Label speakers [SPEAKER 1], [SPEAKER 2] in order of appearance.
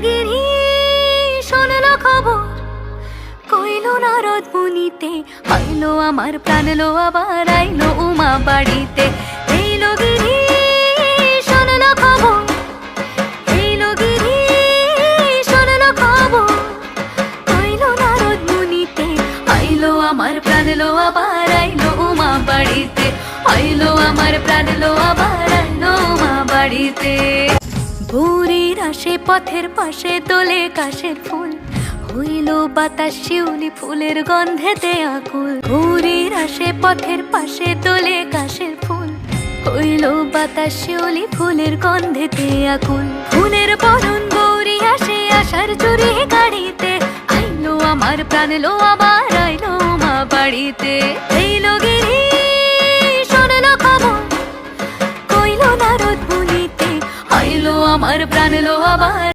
[SPEAKER 1] গিরি শোনলো খবর, কইলো নারদ মুনিতে, আইলো আমার প্রাণ লো আবার আইলো উমা বাড়িতে। এইলো গিরি শোনলো খবর, এইলো গিরি শোনলো খবর, কইলো নারদ মুনিতে, আইলো আমার প্রাণ লো আবার আইলো উমা বাড়িতে, আইলো আমার প্রাণ লো আবার আইলো উমা বাড়িতে। ভোরের আসে পথের পাশে তোলে কাশের ফুল, হইল বাতাস শিউলি ফুলের গন্ধেতে আকুল। ভোরের আসে পথের পাশে তোলে কাশের ফুল, হইল বাতাস শিউলি ফুলের গন্ধেতে আকুল। ফুলের বরণ গৌরী আসে আশার চুরি গাড়িতে, আইলো আমার প্রাণ লো আবার আইলো মা বাড়িতে। এইলো গিরি শোনলো খবর, কইলো নারদ মুনিতে, আইলো আমার প্রাণ লো আবার।